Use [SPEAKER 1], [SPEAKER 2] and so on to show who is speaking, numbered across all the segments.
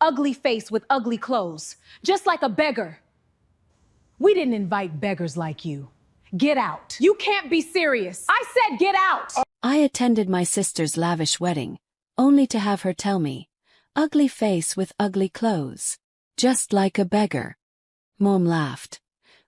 [SPEAKER 1] ugly face with ugly clothes, just like a beggar. We didn't invite beggars like you. Get out. You can't be serious. I said get out.
[SPEAKER 2] I attended my sister's lavish wedding, only to have her tell me, ugly face with ugly clothes, just like a beggar. Mom laughed.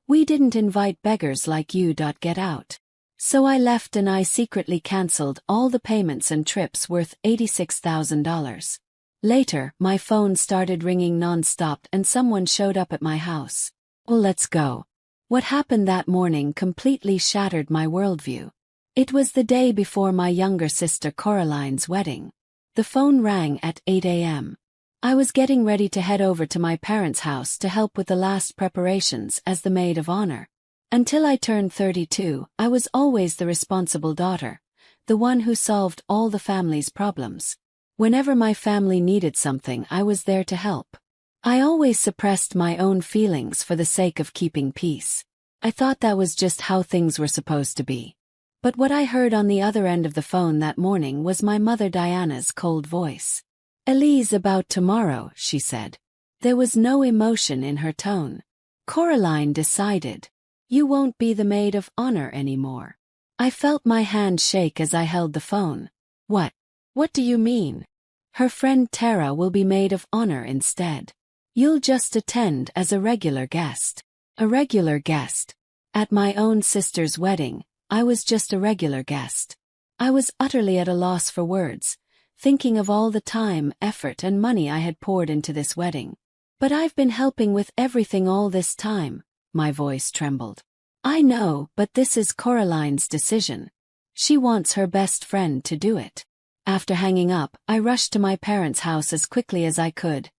[SPEAKER 2] We didn't invite beggars like you. Get out. So I left and I secretly cancelled all the payments and trips worth $86,000. Later, my phone started ringing non-stop and someone showed up at my house. Well, let's go. What happened that morning completely shattered my worldview. It was the day before my younger sister Coraline's wedding. The phone rang at 8 a.m. I was getting ready to head over to my parents' house to help with the last preparations as the maid of honor. Until I turned 32, I was always the responsible daughter, the one who solved all the family's problems. Whenever my family needed something, I was there to help. I always suppressed my own feelings for the sake of keeping peace. I thought that was just how things were supposed to be. But what I heard on the other end of the phone that morning was my mother Diana's cold voice. Elise, about tomorrow, she said. There was no emotion in her tone. Coraline decided. You won't be the maid of honor anymore. I felt my hand shake as I held the phone. What? What do you mean? Her friend Tara will be maid of honor instead. You'll just attend as a regular guest. A regular guest. At my own sister's wedding, I was just a regular guest. I was utterly at a loss for words, thinking of all the time, effort and money I had poured into this wedding. But I've been helping with everything all this time. My voice trembled. I know, but this is Coraline's decision. She wants her best friend to do it. After hanging up, I rushed to my parents' house as quickly as I could,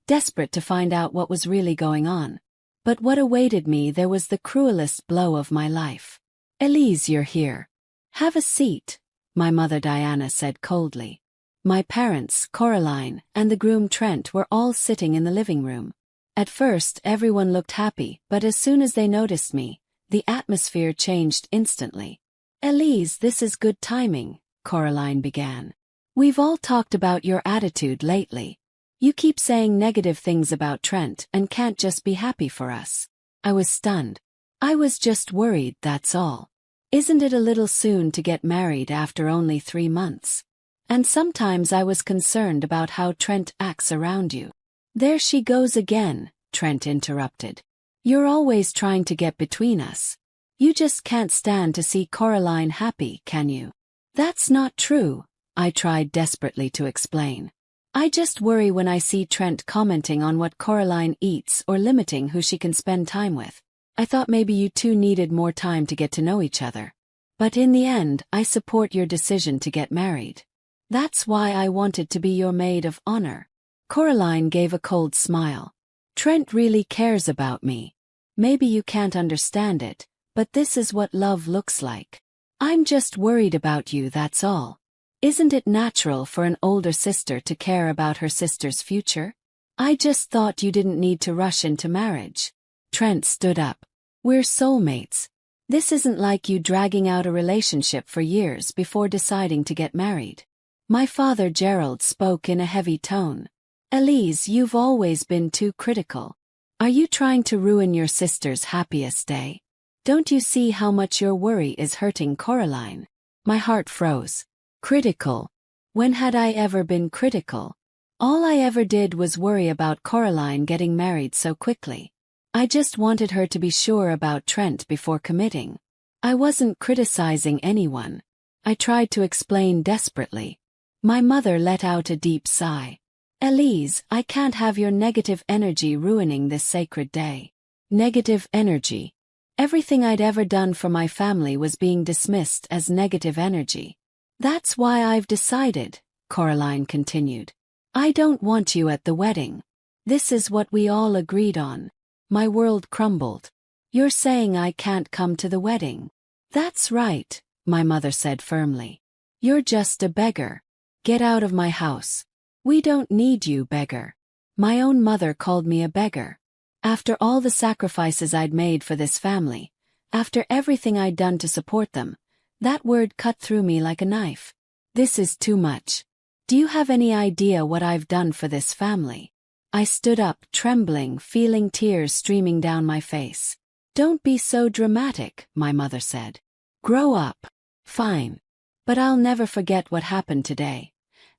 [SPEAKER 2] desperate to find out what was really going on. But what awaited me there was the cruelest blow of my life. Elise, you're here. Have a seat, my mother Diana said coldly. My parents, Coraline, and the groom Trent were all sitting in the living room. At first, everyone looked happy, but as soon as they noticed me, the atmosphere changed instantly. Elise, this is good timing, Coraline began. We've all talked about your attitude lately. You keep saying negative things about Trent and can't just be happy for us. I was stunned. I was just worried, that's all. Isn't it a little soon to get married after only 3 months? And sometimes I was concerned about how Trent acts around you. There she goes again, Trent interrupted. You're always trying to get between us. You just can't stand to see Coraline happy, can you? That's not true, I tried desperately to explain. I just worry when I see Trent commenting on what Coraline eats or limiting who she can spend time with. I thought maybe you two needed more time to get to know each other. But in the end, I support your decision to get married. That's why I wanted to be your maid of honor. Coraline gave a cold smile. Trent really cares about me. Maybe you can't understand it, but this is what love looks like. I'm just worried about you, that's all. Isn't it natural for an older sister to care about her sister's future? I just thought you didn't need to rush into marriage. Trent stood up. We're soulmates. This isn't like you dragging out a relationship for years before deciding to get married. My father Gerald spoke in a heavy tone. Elise, you've always been too critical. Are you trying to ruin your sister's happiest day? Don't you see how much your worry is hurting Coraline? My heart froze. Critical? When had I ever been critical? All I ever did was worry about Coraline getting married so quickly. I just wanted her to be sure about Trent before committing. I wasn't criticizing anyone. I tried to explain desperately. My mother let out a deep sigh. Elise, I can't have your negative energy ruining this sacred day. Negative energy. Everything I'd ever done for my family was being dismissed as negative energy. That's why I've decided, Coraline continued. I don't want you at the wedding. This is what we all agreed on. My world crumbled. You're saying I can't come to the wedding? That's right, my mother said firmly. You're just a beggar. Get out of my house. We don't need you, beggar. My own mother called me a beggar. After all the sacrifices I'd made for this family, after everything I'd done to support them, that word cut through me like a knife. This is too much. Do you have any idea what I've done for this family? I stood up, trembling, feeling tears streaming down my face. "Don't be so dramatic," my mother said. "Grow up." "Fine. But I'll never forget what happened today.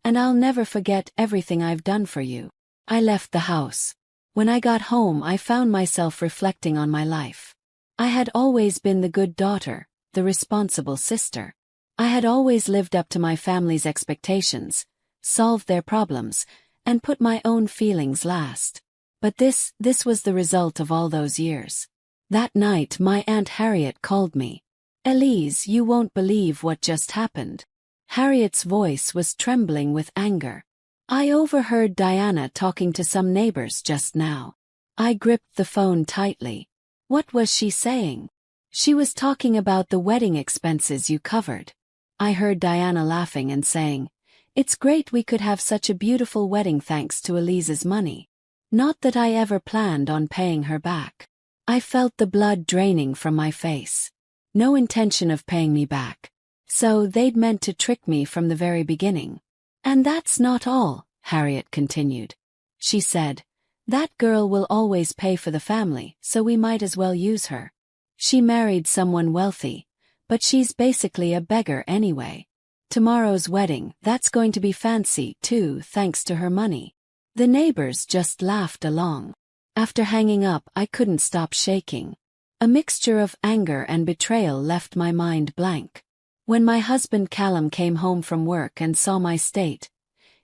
[SPEAKER 2] And I'll never forget everything I've done for you." I left the house. When I got home, I found myself reflecting on my life. I had always been the good daughter, the responsible sister. I had always lived up to my family's expectations, solved their problems, and put my own feelings last. But this was the result of all those years. That night, my Aunt Harriet called me. "Elise, you won't believe what just happened." Harriet's voice was trembling with anger. "I overheard Diana talking to some neighbors just now." I gripped the phone tightly. "What was she saying?" "She was talking about the wedding expenses you covered." I heard Diana laughing and saying, "It's great we could have such a beautiful wedding thanks to Elise's money. Not that I ever planned on paying her back." I felt the blood draining from my face. No intention of paying me back. So they'd meant to trick me from the very beginning. "And that's not all," Harriet continued. She said, "That girl will always pay for the family, so we might as well use her. She married someone wealthy, but she's basically a beggar anyway. Tomorrow's wedding, that's going to be fancy too, thanks to her money." The neighbors just laughed along. After hanging up, I couldn't stop shaking. A mixture of anger and betrayal left my mind blank. When my husband Callum came home from work and saw my state,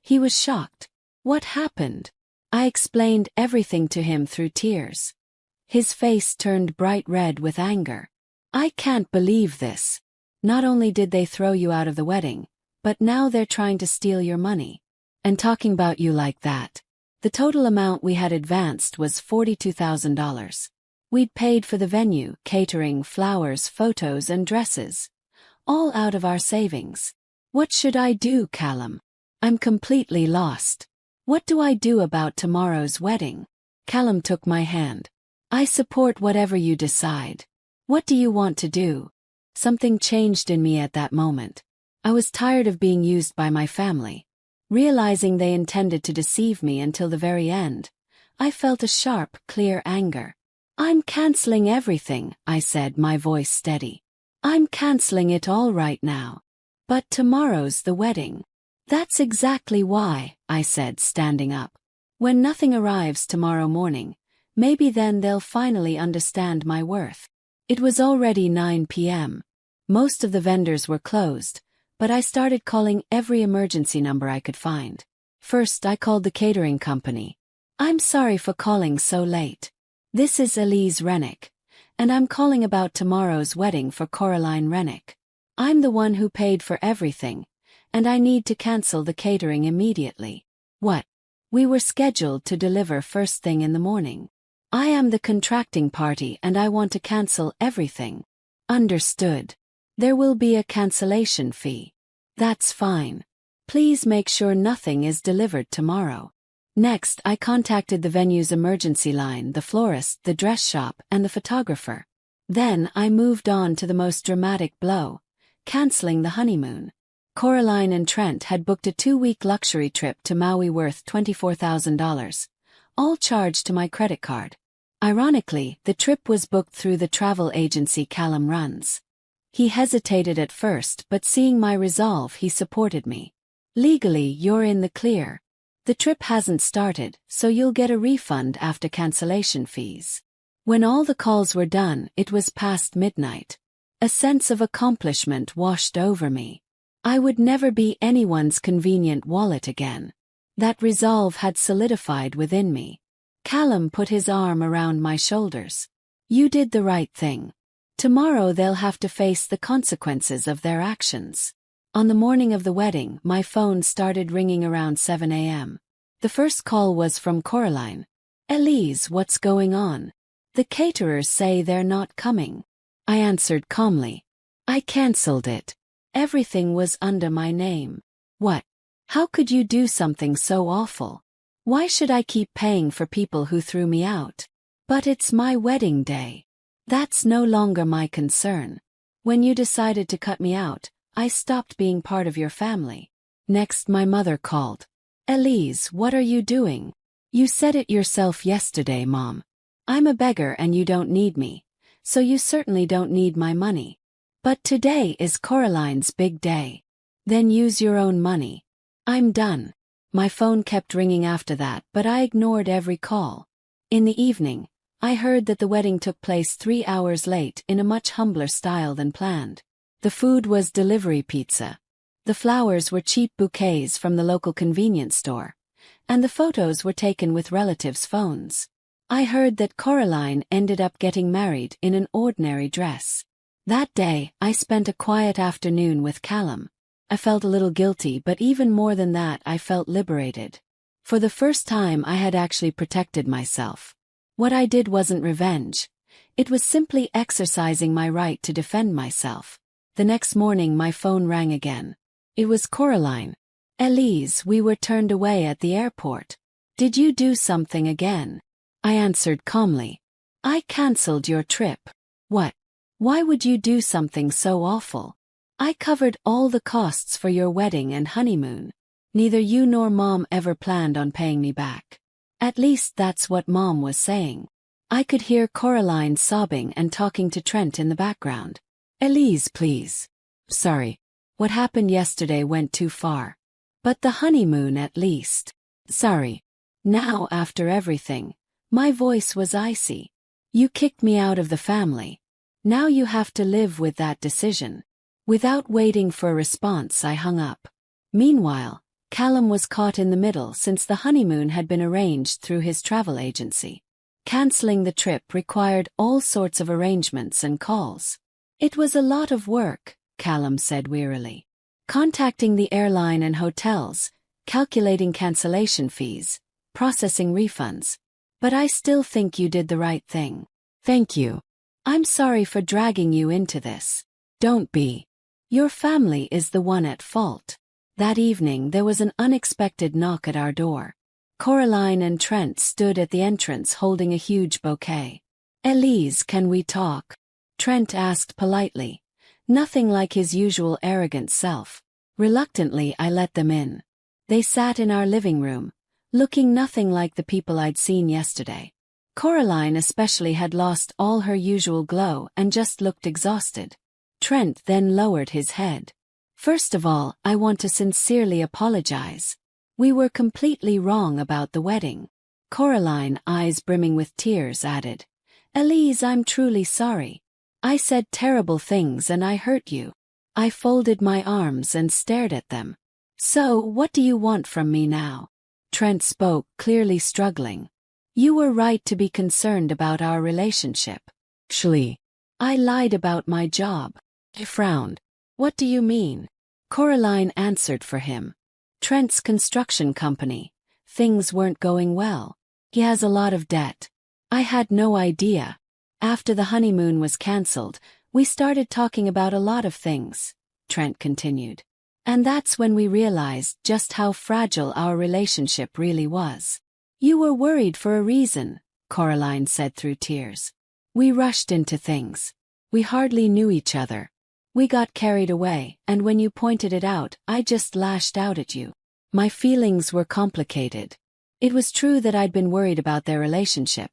[SPEAKER 2] he was shocked. "What happened?" I explained everything to him through tears. His face turned bright red with anger. "I can't believe this. Not only did they throw you out of the wedding, but now they're trying to steal your money. And talking about you like that." The total amount we had advanced was $42,000. We'd paid for the venue, catering, flowers, photos, and dresses. All out of our savings. "What should I do, Callum? I'm completely lost. What do I do about tomorrow's wedding?" Callum took my hand. "I support whatever you decide. What do you want to do?" Something changed in me at that moment. I was tired of being used by my family. Realizing they intended to deceive me until the very end, I felt a sharp, clear anger. "I'm canceling everything," I said, my voice steady. "I'm canceling it all right now. But tomorrow's the wedding." "That's exactly why," I said, standing up. "When nothing arrives tomorrow morning, maybe then they'll finally understand my worth." It was already 9 p.m. Most of the vendors were closed, but I started calling every emergency number I could find. First, I called the catering company. "I'm sorry for calling so late. This is Elise Rennick, and I'm calling about tomorrow's wedding for Coraline Rennick. I'm the one who paid for everything, and I need to cancel the catering immediately." "What?" "We were scheduled to deliver first thing in the morning. I am the contracting party and I want to cancel everything." "Understood. There will be a cancellation fee." "That's fine. Please make sure nothing is delivered tomorrow." Next, I contacted the venue's emergency line, the florist, the dress shop, and the photographer. Then I moved on to the most dramatic blow, canceling the honeymoon. Coraline and Trent had booked a 2-week luxury trip to Maui worth $24,000, all charged to my credit card. Ironically, the trip was booked through the travel agency Callum runs. He hesitated at first, but seeing my resolve, he supported me. "Legally, you're in the clear. The trip hasn't started, so you'll get a refund after cancellation fees." When all the calls were done, it was past midnight. A sense of accomplishment washed over me. I would never be anyone's convenient wallet again. That resolve had solidified within me. Callum put his arm around my shoulders. "You did the right thing. Tomorrow they'll have to face the consequences of their actions." On the morning of the wedding, my phone started ringing around 7 a.m. The first call was from Coraline. "Elise, what's going on? The caterers say they're not coming." I answered calmly. "I cancelled it. Everything was under my name." "What? How could you do something so awful? Why should I keep paying for people who threw me out?" "But it's my wedding day." "That's no longer my concern. When you decided to cut me out, I stopped being part of your family." Next, my mother called. "Elise, what are you doing? You said it yourself yesterday, Mom. I'm a beggar and you don't need me, so you certainly don't need my money. But today is Coraline's big day. Then use your own money. I'm done. My phone kept ringing after that, but I ignored every call. In the evening, I heard that the wedding took place 3 hours late in a much humbler style than planned. The food was delivery pizza. The flowers were cheap bouquets from the local convenience store, and the photos were taken with relatives' phones. I heard that Coraline ended up getting married in an ordinary dress. That day, I spent a quiet afternoon with Callum. I felt a little guilty, but even more than that, I felt liberated. For the first time, I had actually protected myself. What I did wasn't revenge. It was simply exercising my right to defend myself. The next morning, my phone rang again. It was Coraline. Elise, we were turned away at the airport. Did you do something again? I answered calmly. I cancelled your trip. What? Why would you do something so awful? I covered all the costs for your wedding and honeymoon. Neither you nor Mom ever planned on paying me back. At least that's what Mom was saying. I could hear Coraline sobbing and talking to Trent in the background. Elise, please. Sorry. What happened yesterday went too far. But the honeymoon at least. Sorry. Now, after everything, my voice was icy. You kicked me out of the family. Now you have to live with that decision. Without waiting for a response, I hung up. Meanwhile, Callum was caught in the middle since the honeymoon had been arranged through his travel agency. Canceling the trip required all sorts of arrangements and calls. It was a lot of work, Callum said wearily. Contacting the airline and hotels, calculating cancellation fees, processing refunds. But I still think you did the right thing. Thank you. I'm sorry for dragging you into this. Don't be. Your family is the one at fault. That evening there was an unexpected knock at our door. Coraline and Trent stood at the entrance holding a huge bouquet. Elise, can we talk? Trent asked politely, nothing like his usual arrogant self. Reluctantly, I let them in. They sat in our living room, looking nothing like the people I'd seen yesterday. Coraline especially had lost all her usual glow and just looked exhausted. Trent then lowered his head. First of all, I want to sincerely apologize. We were completely wrong about the wedding. Coraline, eyes brimming with tears, added, Elise, I'm truly sorry. I said terrible things and I hurt you. I folded my arms and stared at them. So, what do you want from me now? Trent spoke, clearly struggling. You were right to be concerned about our relationship. Actually, I lied about my job. He frowned. What do you mean? Coraline answered for him. Trent's construction company. Things weren't going well. He has a lot of debt. I had no idea. After the honeymoon was cancelled, we started talking about a lot of things, Trent continued. And that's when we realized just how fragile our relationship really was. You were worried for a reason, Coraline said through tears. We rushed into things. We hardly knew each other. We got carried away, and when you pointed it out, I just lashed out at you. My feelings were complicated. It was true that I'd been worried about their relationship,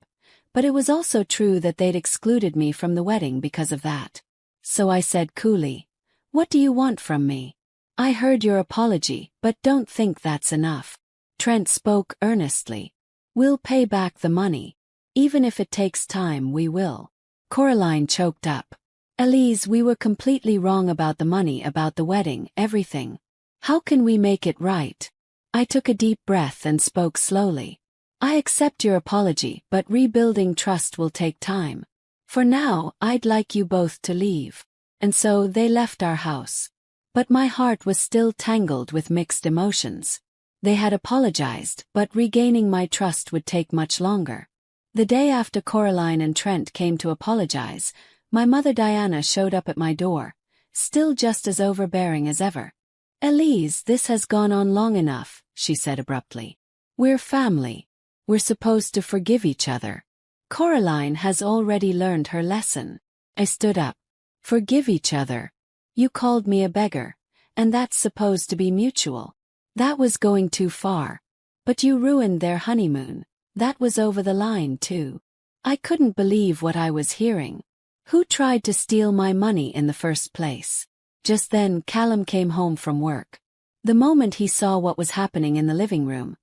[SPEAKER 2] but it was also true that they'd excluded me from the wedding because of that. So I said coolly, what do you want from me? I heard your apology, but don't think that's enough. Trent spoke earnestly. We'll pay back the money. Even if it takes time, we will. Coraline choked up. Elise, we were completely wrong about the money, about the wedding, everything. How can we make it right? I took a deep breath and spoke slowly. I accept your apology, but rebuilding trust will take time. For now, I'd like you both to leave. And so they left our house. But my heart was still tangled with mixed emotions. They had apologized, but regaining my trust would take much longer. The day after Coraline and Trent came to apologize, my mother Diana showed up at my door, still just as overbearing as ever. Elise, this has gone on long enough, she said abruptly. We're family. We're supposed to forgive each other. Coraline has already learned her lesson. I stood up. Forgive each other. You called me a beggar, and that's supposed to be mutual. That was going too far. But you ruined their honeymoon. That was over the line too. I couldn't believe what I was hearing. Who tried to steal my money in the first place? Just then, Callum came home from work. The moment he saw what was happening in the living room,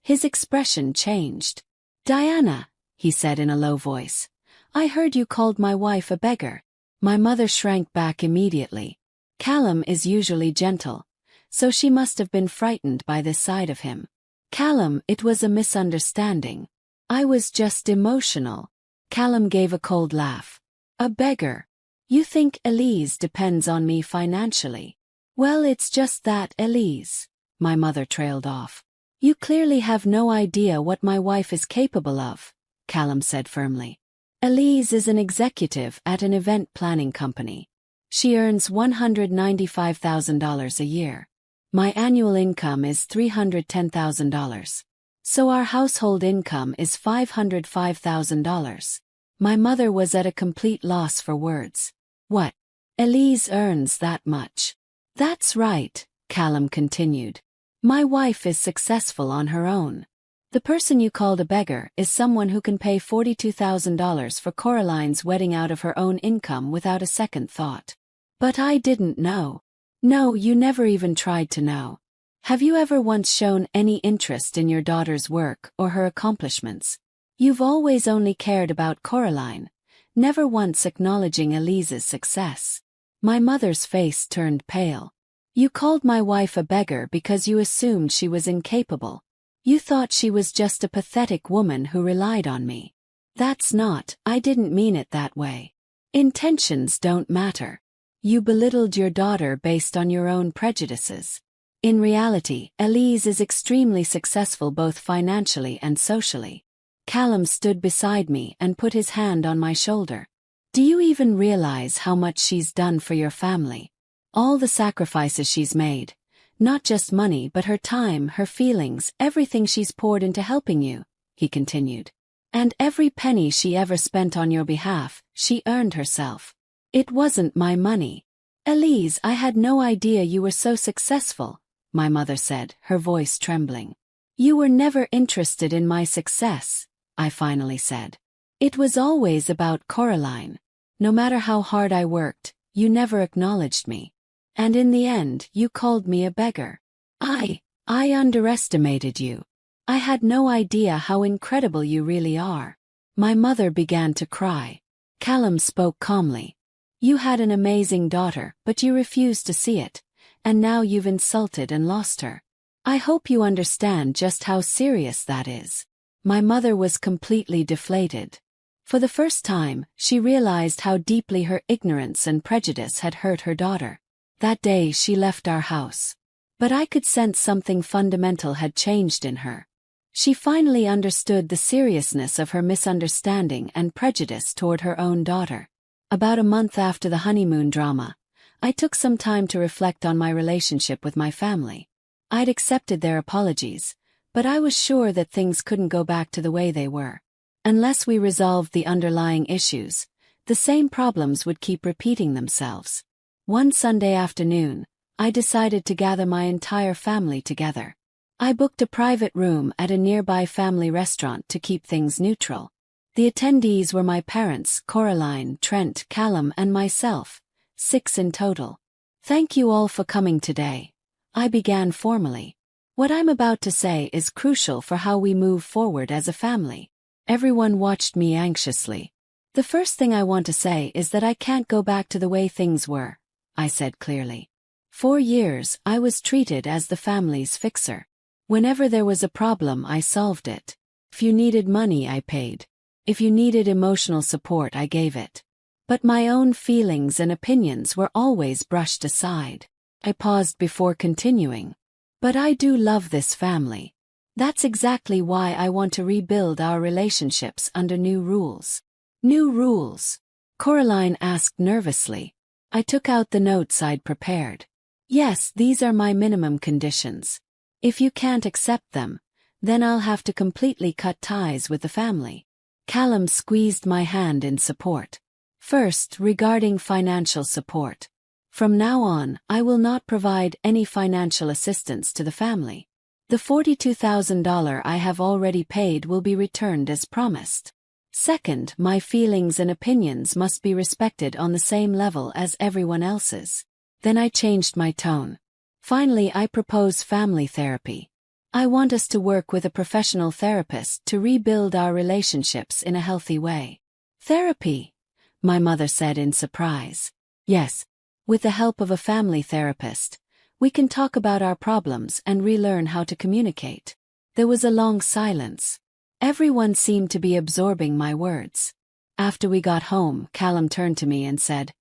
[SPEAKER 2] his expression changed. "Diana," he said in a low voice, "I heard you called my wife a beggar." My mother shrank back immediately. Callum is usually gentle, so she must have been frightened by this side of him. "Callum, it was a misunderstanding. I was just emotional." Callum gave a cold laugh. "A beggar? You think Elise depends on me financially?" "Well, it's just that, Elise," my mother trailed off. "You clearly have no idea what my wife is capable of," Callum said firmly. "Elise is an executive at an event planning company. She earns $195,000 a year. My annual income is $310,000. So our household income is $505,000. My mother was at a complete loss for words. "What? Elise earns that much?" "That's right," Callum continued. "My wife is successful on her own. The person you called a beggar is someone who can pay $42,000 for Coraline's wedding out of her own income without a second thought." "But I didn't know." "No, you never even tried to know. Have you ever once shown any interest in your daughter's work or her accomplishments? You've always only cared about Coraline, never once acknowledging Elise's success." My mother's face turned pale. "You called my wife a beggar because you assumed she was incapable. You thought she was just a pathetic woman who relied on me. That's not, I didn't mean it that way. Intentions don't matter. You belittled your daughter based on your own prejudices. In reality, Elise is extremely successful both financially and socially." Callum stood beside me and put his hand on my shoulder. "Do you even realize how much she's done for your family? All the sacrifices she's made, not just money but her time, her feelings, everything she's poured into helping you," he continued. "And every penny she ever spent on your behalf, she earned herself. It wasn't my money." "Elise, I had no idea you were so successful," my mother said, her voice trembling. "You were never interested in my success," I finally said. "It was always about Coraline. No matter how hard I worked, you never acknowledged me. And in the end, you called me a beggar. I underestimated you. I had no idea how incredible you really are." My mother began to cry. Callum spoke calmly. "You had an amazing daughter, but you refused to see it, and now you've insulted and lost her. I hope you understand just how serious that is." My mother was completely deflated. For the first time, she realized how deeply her ignorance and prejudice had hurt her daughter. That day she left our house. But I could sense something fundamental had changed in her. She finally understood the seriousness of her misunderstanding and prejudice toward her own daughter. About a month after the honeymoon drama, I took some time to reflect on my relationship with my family. I'd accepted their apologies, but I was sure that things couldn't go back to the way they were. Unless we resolved the underlying issues, the same problems would keep repeating themselves. One Sunday afternoon, I decided to gather my entire family together. I booked a private room at a nearby family restaurant to keep things neutral. The attendees were my parents, Coraline, Trent, Callum, and myself, 6 in total. "Thank you all for coming today," I began formally. "What I'm about to say is crucial for how we move forward as a family." Everyone watched me anxiously. "The first thing I want to say is that I can't go back to the way things were," I said clearly. "For years, I was treated as the family's fixer. Whenever there was a problem, I solved it. If you needed money, I paid. If you needed emotional support, I gave it. But my own feelings and opinions were always brushed aside." I paused before continuing. "But I do love this family. That's exactly why I want to rebuild our relationships under new rules." "New rules?" Coraline asked nervously. I took out the notes I'd prepared. "Yes, these are my minimum conditions. If you can't accept them, then I'll have to completely cut ties with the family." Callum squeezed my hand in support. "First, regarding financial support. From now on, I will not provide any financial assistance to the family. The $42,000 I have already paid will be returned as promised. Second, my feelings and opinions must be respected on the same level as everyone else's. Then I changed my tone. Finally, I propose family therapy. I want us to work with a professional therapist to rebuild our relationships in a healthy way. Therapy? My mother said in surprise. Yes. With the help of a family therapist, we can talk about our problems and relearn how to communicate. There was a long silence. Everyone seemed to be absorbing my words. After we got home, Callum turned to me and said,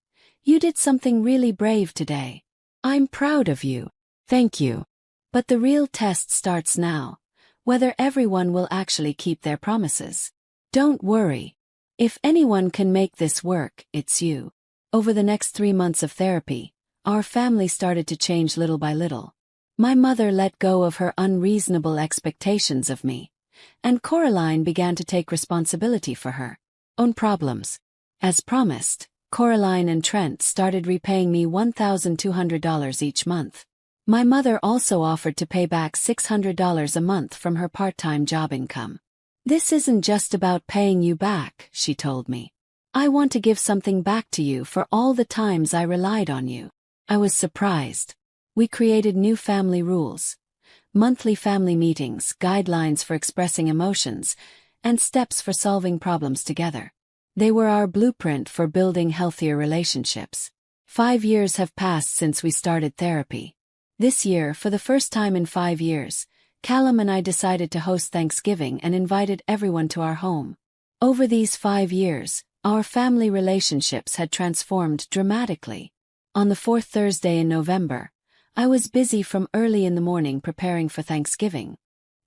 [SPEAKER 2] "You did something really brave today. I'm proud of you." "Thank you. But the real test starts now, whether everyone will actually keep their promises. Don't worry. If anyone can make this work, it's you." Over the next 3 months of therapy, our family started to change little by little. My mother let go of her unreasonable expectations of me, and Coraline began to take responsibility for her own problems. As promised, Coraline and Trent started repaying me $1,200 each month. My mother also offered to pay back $600 a month from her part-time job income. "This isn't just about paying you back," she told me. "I want to give something back to you for all the times I relied on you." I was surprised. We created new family rules, monthly family meetings, guidelines for expressing emotions, and steps for solving problems together. They were our blueprint for building healthier relationships. 5 years have passed since we started therapy. This year, for the first time in 5 years, Callum and I decided to host Thanksgiving and invited everyone to our home. Over these 5 years, our family relationships had transformed dramatically. On the 4th Thursday in November, I was busy from early in the morning preparing for Thanksgiving.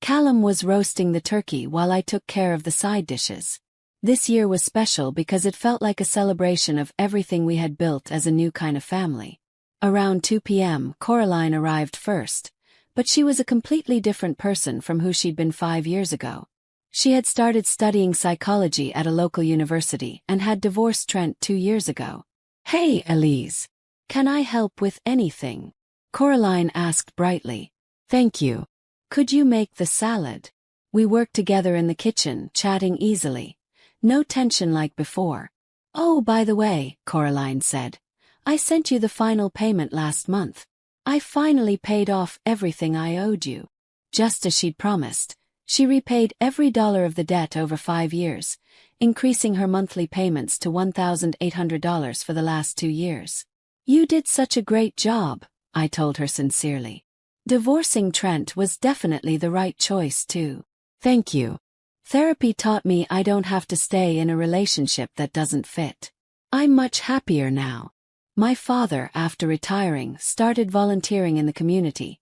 [SPEAKER 2] Callum was roasting the turkey while I took care of the side dishes. This year was special because it felt like a celebration of everything we had built as a new kind of family. Around 2 p.m., Coraline arrived first, but she was a completely different person from who she'd been 5 years ago. She had started studying psychology at a local university and had divorced Trent 2 years ago. "Hey, Elise. Can I help with anything?" Coraline asked brightly. "Thank you. Could you make the salad?" We worked together in the kitchen, chatting easily. No tension like before. "Oh, by the way," Coraline said, "I sent you the final payment last month. I finally paid off everything I owed you." Just as she'd promised, she repaid every dollar of the debt over 5 years, increasing her monthly payments to $1,800 for the last 2 years. "You did such a great job," I told her sincerely. Divorcing Trent was definitely the right choice too. "Thank you. Therapy taught me I don't have to stay in a relationship that doesn't fit. I'm much happier now." My father, after retiring, started volunteering in the community,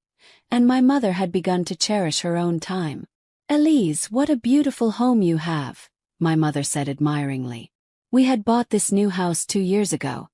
[SPEAKER 2] and my mother had begun to cherish her own time. "Elise, what a beautiful home you have," my mother said admiringly. "We had bought this new house 2 years ago,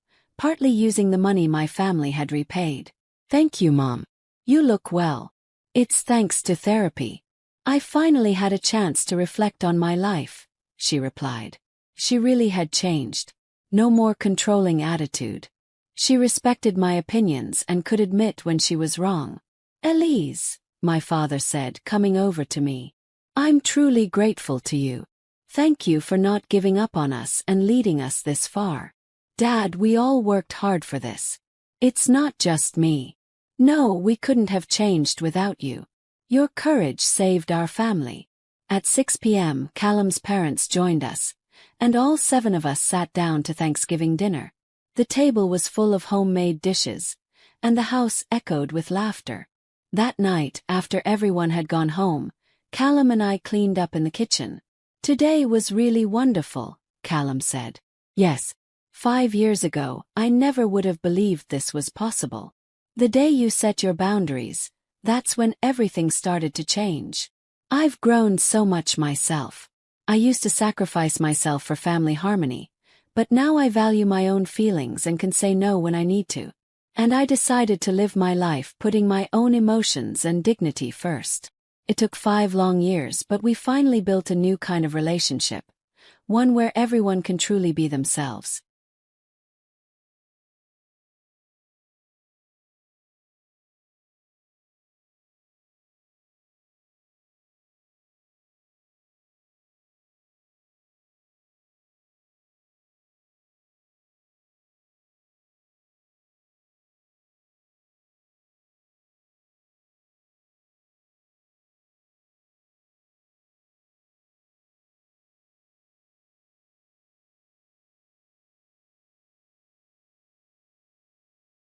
[SPEAKER 2] partly using the money my family had repaid." "Thank you, Mom. You look well." "It's thanks to therapy. I finally had a chance to reflect on my life," she replied. She really had changed. No more controlling attitude. She respected my opinions and could admit when she was wrong. "Elise," my father said, coming over to me, "I'm truly grateful to you. Thank you for not giving up on us and leading us this far. Dad, we all worked hard for this. It's not just me. No, we couldn't have changed without you. Your courage saved our family." At 6 p.m., Callum's parents joined us, and all 7 of us sat down to Thanksgiving dinner. The table was full of homemade dishes, and the house echoed with laughter. That night, after everyone had gone home, Callum and I cleaned up in the kitchen. "Today was really wonderful," Callum said. "Yes. 5 years ago, I never would have believed this was possible. The day you set your boundaries, that's when everything started to change. I've grown so much myself. I used to sacrifice myself for family harmony, but now I value my own feelings and can say no when I need to. And I decided to live my life putting my own emotions and dignity first." It took 5 long years, but we finally built a new kind of relationship, one where everyone can truly be themselves.